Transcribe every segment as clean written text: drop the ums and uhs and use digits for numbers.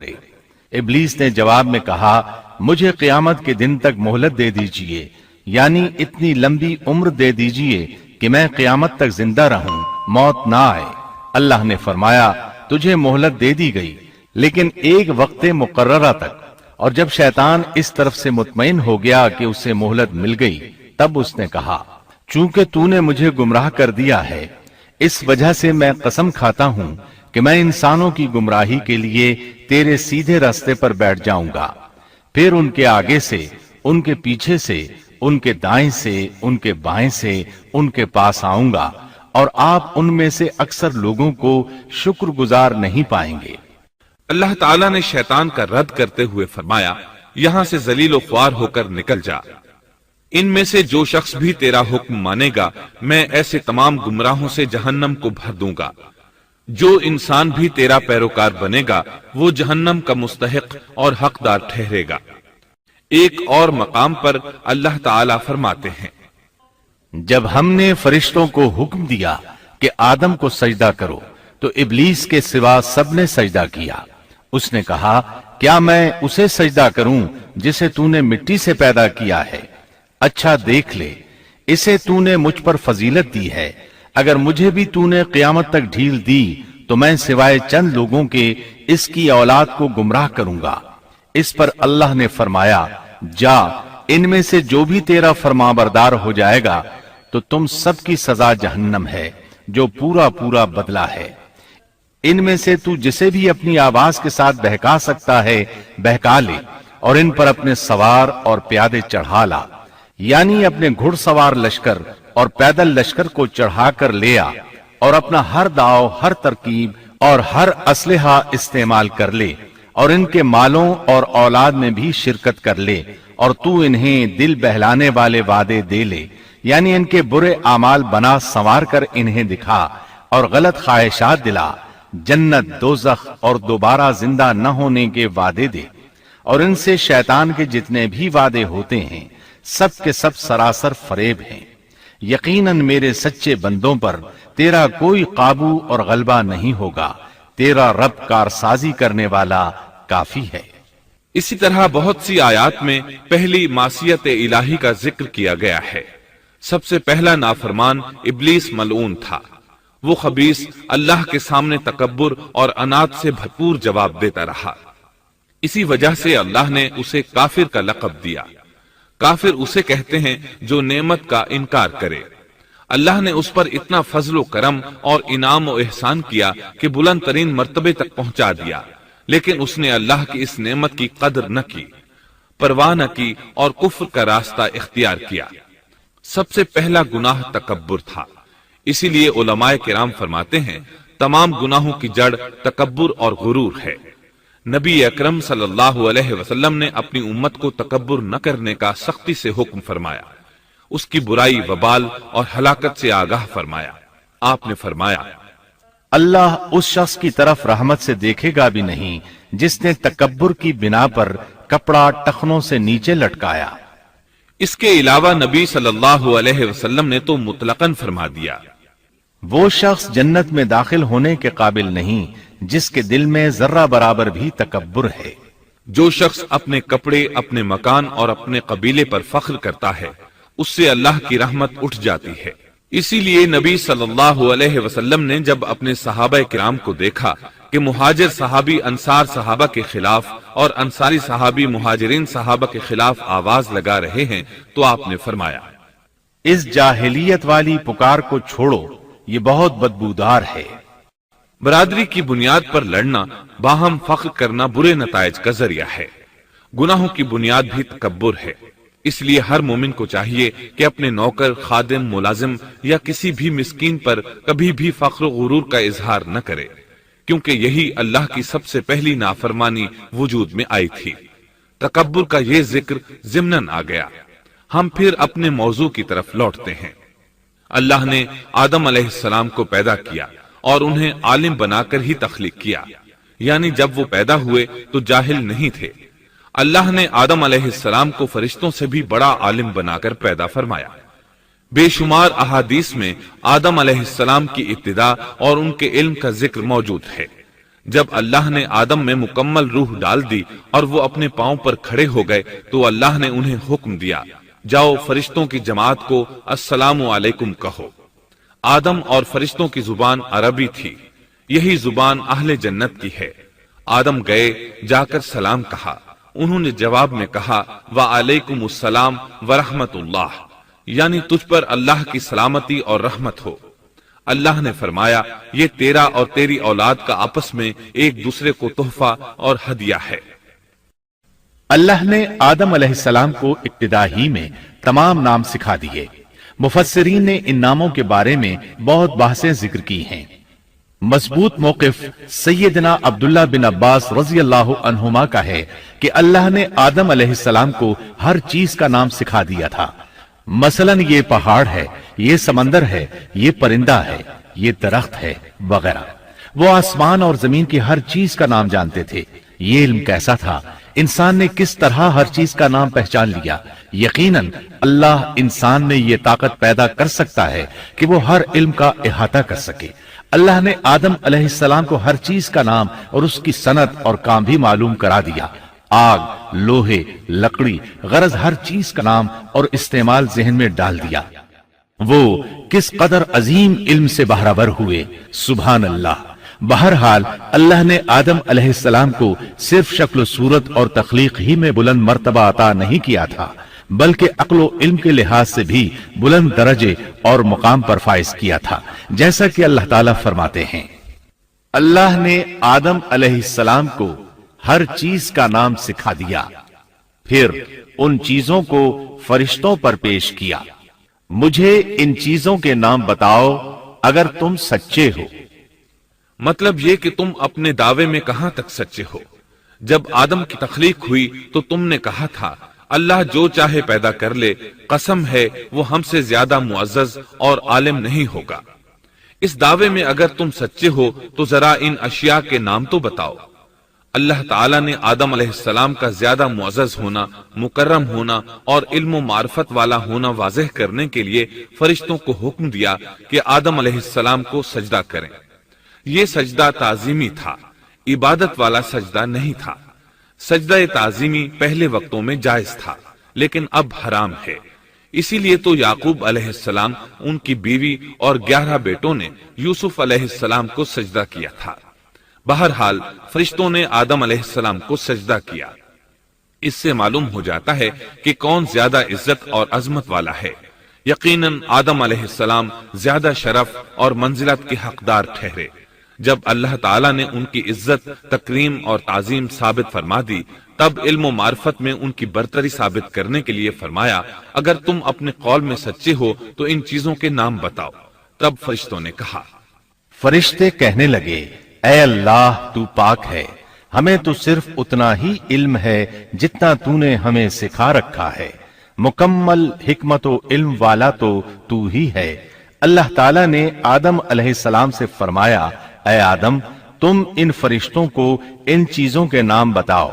ابلیس نے جواب میں کہا مجھے قیامت کے دن تک مہلت دے دیجئے، یعنی اتنی لمبی عمر دے دیجئے کہ میں قیامت تک زندہ رہوں، موت نہ آئے۔ اللہ نے فرمایا تجھے مہلت دے دی گئی لیکن ایک وقت مقررہ تک، اور جب شیطان اس طرف سے مطمئن ہو گیا کہ اسے مہلت مل گئی تب اس نے کہا چونکہ تو نے مجھے گمراہ کر دیا ہے اس وجہ سے میں قسم کھاتا ہوں کہ میں انسانوں کی گمراہی کے لیے تیرے سیدھے راستے پر بیٹھ جاؤں گا، پھر ان کے آگے سے، ان کے پیچھے سے، ان کے دائیں سے، ان کے بائیں سے، ان کے پاس آؤں گا، اور آپ ان میں سے اکثر لوگوں کو شکر گزار نہیں پائیں گے۔ اللہ تعالیٰ نے شیطان کا رد کرتے ہوئے فرمایا یہاں سے ذلیل و خوار ہو کر نکل جا، ان میں سے جو شخص بھی تیرا حکم مانے گا میں ایسے تمام گمراہوں سے جہنم کو بھر دوں گا، جو انسان بھی تیرا پیروکار بنے گا وہ جہنم کا مستحق اور حقدار ٹھہرے گا۔ ایک اور مقام پر اللہ تعالیٰ فرماتے ہیں جب ہم نے فرشتوں کو حکم دیا کہ آدم کو سجدہ کرو تو ابلیس کے سوا سب نے سجدہ کیا۔ اس نے کہا کیا میں اسے سجدہ کروں جسے تو نے مٹی سے پیدا کیا ہے؟ اچھا دیکھ لے، اسے تو نے مجھ پر فضیلت دی ہے، اگر مجھے بھی تو نے قیامت تک ڈھیل دی تو میں سوائے چند لوگوں کے اس کی اولاد کو گمراہ کروں گا۔ اس پر اللہ نے فرمایا جا، ان میں سے جو بھی تیرا فرمانبردار ہو جائے گا تو تم سب کی سزا جہنم ہے جو پورا پورا بدلہ ہے۔ ان میں سے تو جسے بھی اپنی آواز کے ساتھ بہکا سکتا ہے بہکا لے، اور ان پر اپنے سوار اور پیادے چڑھا لا، یعنی اپنے گھڑ سوار لشکر اور پیدل لشکر کو چڑھا کر لے آ، اور اپنا ہر داؤ، ہر ترکیب اور ہر اسلحہ استعمال کر لے، اور ان کے مالوں اور اولاد میں بھی شرکت کر لے، اور تو انہیں دل بہلانے والے وعدے دے لے، یعنی ان کے برے اعمال بنا سنوار کر انہیں دکھا اور غلط خواہشات دلا، جنت، دوزخ اور دوبارہ زندہ نہ ہونے کے وعدے دے، اور ان سے شیطان کے جتنے بھی وعدے ہوتے ہیں سب کے سب سراسر فریب ہیں۔ یقیناً میرے سچے بندوں پر تیرا کوئی قابو اور غلبہ نہیں ہوگا، تیرا رب کارسازی کرنے والا کافی ہے۔ اسی طرح بہت سی آیات میں پہلی معصیت الہی کا ذکر کیا گیا ہے۔ سب سے پہلا نافرمان ابلیس ملعون تھا، وہ خبیث اللہ کے سامنے تکبر اور عناد سے بھرپور جواب دیتا رہا، اسی وجہ سے اللہ نے اسے کافر کا لقب دیا۔ کافر اسے کہتے ہیں جو نعمت کا انکار کرے۔ اللہ نے اس پر اتنا فضل و کرم اور انعام و احسان کیا کہ بلند ترین مرتبے تک پہنچا دیا، لیکن اس نے اللہ کی اس نعمت کی قدر نہ کی، پرواہ نہ کی اور کفر کا راستہ اختیار کیا۔ سب سے پہلا گناہ تکبر تھا، اسی لیے علماء کرام فرماتے ہیں تمام گناہوں کی جڑ تکبر اور غرور ہے۔ نبی اکرم صلی اللہ علیہ وسلم نے اپنی امت کو تکبر نہ کرنے کا سختی سے حکم فرمایا، اس کی برائی، وبال اور ہلاکت سے آگاہ فرمایا۔ آپ نے فرمایا اللہ اس شخص کی طرف رحمت سے دیکھے گا بھی نہیں جس نے تکبر کی بنا پر کپڑا ٹخنوں سے نیچے لٹکایا۔ اس کے علاوہ نبی صلی اللہ علیہ وسلم نے تو مطلقاً فرما دیا وہ شخص جنت میں داخل ہونے کے قابل نہیں جس کے دل میں ذرہ برابر بھی تکبر ہے۔ جو شخص اپنے کپڑے، اپنے مکان اور اپنے قبیلے پر فخر کرتا ہے اس سے اللہ کی رحمت اٹھ جاتی ہے۔ اسی لیے نبی صلی اللہ علیہ وسلم نے جب اپنے صحابہ کرام کو دیکھا کہ مہاجر صحابی انصار صحابہ کے خلاف اور انصاری صحابی مہاجرین صحابہ کے خلاف آواز لگا رہے ہیں تو آپ نے فرمایا اس جاہلیت والی پکار کو چھوڑو، یہ بہت بدبودار ہے۔ برادری کی بنیاد پر لڑنا، باہم فخر کرنا برے نتائج کا ذریعہ ہے۔ گناہوں کی بنیاد بھی تکبر ہے، اس لیے ہر مومن کو چاہیے کہ اپنے نوکر، خادم، ملازم یا کسی بھی مسکین پر کبھی بھی فخر و غرور کا اظہار نہ کرے، کیونکہ یہی اللہ کی سب سے پہلی نافرمانی وجود میں آئی تھی۔ تکبر کا یہ ذکر ضمناً آ گیا۔ ہم پھر اپنے موضوع کی طرف لوٹتے ہیں۔ اللہ نے آدم علیہ السلام کو پیدا کیا اور انہیں عالم بنا کر ہی تخلیق کیا، یعنی جب وہ پیدا ہوئے تو جاہل نہیں تھے۔ اللہ نے آدم علیہ السلام کو فرشتوں سے بھی بڑا عالم بنا کر پیدا فرمایا۔ بے شمار احادیث میں آدم علیہ السلام کی ابتدا اور ان کے علم کا ذکر موجود ہے۔ جب اللہ نے آدم میں مکمل روح ڈال دی اور وہ اپنے پاؤں پر کھڑے ہو گئے تو اللہ نے انہیں حکم دیا، جاؤ فرشتوں کی جماعت کو السلام علیکم کہو۔ آدم اور فرشتوں کی زبان عربی تھی، یہی زبان اہل جنت کی ہے۔ آدم گئے، جا کر سلام کہا، انہوں نے جواب میں کہا وعلیکم السلام ورحمت اللہ، یعنی تجھ پر اللہ کی سلامتی اور رحمت ہو۔ اللہ نے فرمایا یہ تیرا اور تیری اولاد کا آپس میں ایک دوسرے کو تحفہ اور ہدیہ ہے۔ اللہ نے آدم علیہ السلام کو ابتدا ہی میں تمام نام سکھا دیے۔ مفسرین نے ان ناموں کے بارے میں بہت بحثیں ذکر کی ہیں۔ مضبوط موقف سیدنا عبداللہ بن عباس رضی اللہ عنہما کا ہے کہ اللہ نے آدم علیہ السلام کو ہر چیز کا نام سکھا دیا تھا۔ مثلا یہ پہاڑ ہے، یہ سمندر ہے، یہ پرندہ ہے، یہ درخت ہے وغیرہ۔ وہ آسمان اور زمین کی ہر چیز کا نام جانتے تھے۔ یہ علم کیسا تھا، انسان نے کس طرح ہر چیز کا نام پہچان لیا۔ یقیناً اللہ انسان میں یہ طاقت پیدا کر سکتا ہے کہ وہ ہر علم کا احاطہ کر سکے۔ اللہ نے آدم علیہ السلام کو ہر چیز کا نام اور اس کی صنعت اور کام بھی معلوم کرا دیا۔ آگ، لوہے، لکڑی، غرض ہر چیز کا نام اور استعمال ذہن میں ڈال دیا۔ وہ کس قدر عظیم علم سے بہرور ہوئے، سبحان اللہ۔ بہرحال اللہ نے آدم علیہ السلام کو صرف شکل و صورت اور تخلیق ہی میں بلند مرتبہ عطا نہیں کیا تھا، بلکہ عقل و علم کے لحاظ سے بھی بلند درجے اور مقام پر فائز کیا تھا، جیسا کہ اللہ تعالیٰ فرماتے ہیں اللہ نے آدم علیہ السلام کو ہر چیز کا نام سکھا دیا، پھر ان چیزوں کو فرشتوں پر پیش کیا۔ مجھے ان چیزوں کے نام بتاؤ اگر تم سچے ہو۔ مطلب یہ کہ تم اپنے دعوے میں کہاں تک سچے ہو؟ جب آدم کی تخلیق ہوئی تو تم نے کہا تھا اللہ جو چاہے پیدا کر لے، قسم ہے وہ ہم سے زیادہ معزز اور عالم نہیں ہوگا۔ اس دعوے میں اگر تم سچے ہو تو ذرا ان اشیاء کے نام تو بتاؤ۔ اللہ تعالیٰ نے آدم علیہ السلام کا زیادہ معزز ہونا، مکرم ہونا اور علم و معرفت والا ہونا واضح کرنے کے لیے فرشتوں کو حکم دیا کہ آدم علیہ السلام کو سجدہ کریں۔ یہ سجدہ تعظیمی تھا، عبادت والا سجدہ نہیں تھا۔ سجدہ تعظیمی پہلے وقتوں میں جائز تھا، لیکن اب حرام ہے۔ اسی لیے تو یعقوب علیہ السلام، ان کی بیوی اور 11 بیٹوں نے یوسف علیہ السلام کو سجدہ کیا تھا۔ بہرحال فرشتوں نے آدم علیہ السلام کو سجدہ کیا۔ اس سے معلوم ہو جاتا ہے کہ کون زیادہ عزت اور عظمت والا ہے۔ یقیناً آدم علیہ السلام زیادہ شرف اور منزلت کے حقدار ٹھہرے۔ جب اللہ تعالیٰ نے ان کی عزت، تکریم اور تعظیم ثابت فرما دی، تب علم و معرفت میں ان کی برتری ثابت کرنے کے لیے فرمایا اگر تم اپنے قول میں سچے ہو تو ان چیزوں کے نام بتاؤ۔ تب فرشتوں نے کہا، فرشتے کہنے لگے اے اللہ تو پاک ہے، ہمیں تو صرف اتنا ہی علم ہے جتنا تو نے ہمیں سکھا رکھا ہے، مکمل حکمت و علم والا تو ہی ہے۔ اللہ تعالیٰ نے آدم علیہ السلام سے فرمایا اے آدم تم ان فرشتوں کو ان چیزوں کے نام بتاؤ۔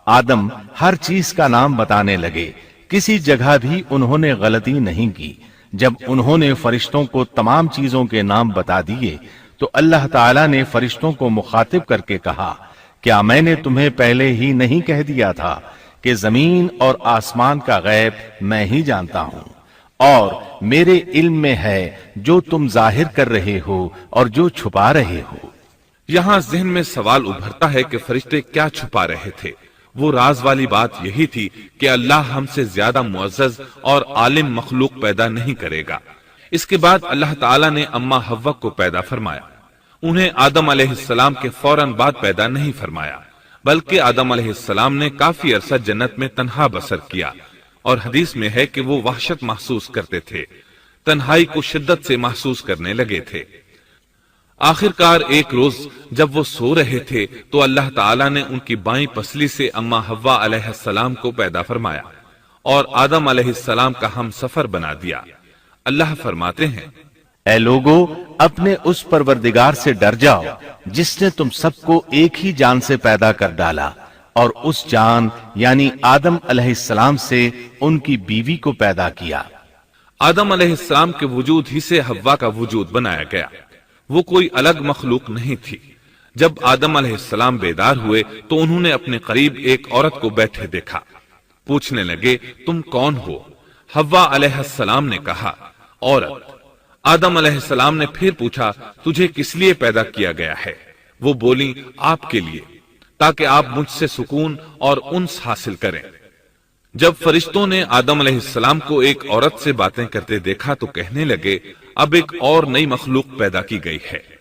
آدم ہر چیز کا نام بتانے لگے، کسی جگہ بھی انہوں نے غلطی نہیں کی۔ جب انہوں نے فرشتوں کو تمام چیزوں کے نام بتا دیے تو اللہ تعالیٰ نے فرشتوں کو مخاطب کر کے کہا کیا میں نے تمہیں پہلے ہی نہیں کہہ دیا تھا کہ زمین اور آسمان کا غیب میں ہی جانتا ہوں، اور میرے علم میں ہے جو تم ظاہر کر رہے ہو اور جو چھپا رہے ہو۔ یہاں ذہن میں سوال ابھرتا ہے کہ فرشتے کیا چھپا رہے تھے؟ وہ راز والی بات یہی تھی کہ اللہ ہم سے زیادہ معزز اور عالم مخلوق پیدا نہیں کرے گا۔ اس کے بعد اللہ تعالیٰ نے اما حوا کو پیدا فرمایا۔ انہیں آدم علیہ السلام کے فوراً بعد پیدا نہیں فرمایا، بلکہ آدم علیہ السلام نے کافی عرصہ جنت میں تنہا بسر کیا، اور حدیث میں ہے کہ وہ وحشت محسوس کرتے تھے، تنہائی کو شدت سے محسوس کرنے لگے تھے۔ آخر کار ایک روز جب وہ سو رہے تھے تو اللہ تعالیٰ نے ان کی بائیں پسلی سے اما حوا علیہ السلام کو پیدا فرمایا اور آدم علیہ السلام کا ہم سفر بنا دیا۔ اللہ فرماتے ہیں اے لوگو اپنے اس پروردگار سے ڈر جاؤ جس نے تم سب کو ایک ہی جان سے پیدا کر ڈالا، اور اس جان یعنی آدم علیہ السلام سے ان کی بیوی کو پیدا کیا۔ آدم علیہ السلام کے وجود ہی سے حوا کا وجود بنایا گیا، وہ کوئی الگ مخلوق نہیں تھی۔ جب آدم علیہ السلام بیدار ہوئے تو انہوں نے اپنے قریب ایک عورت کو بیٹھے دیکھا۔ پوچھنے لگے تم کون ہو؟ حوا علیہ السلام نے کہا عورت۔ آدم علیہ السلام نے پھر پوچھا تجھے کس لیے پیدا کیا گیا ہے؟ وہ بولی آپ کے لیے، تاکہ آپ مجھ سے سکون اور انس حاصل کریں۔ جب فرشتوں نے آدم علیہ السلام کو ایک عورت سے باتیں کرتے دیکھا تو کہنے لگے اب ایک اور نئی مخلوق پیدا کی گئی ہے۔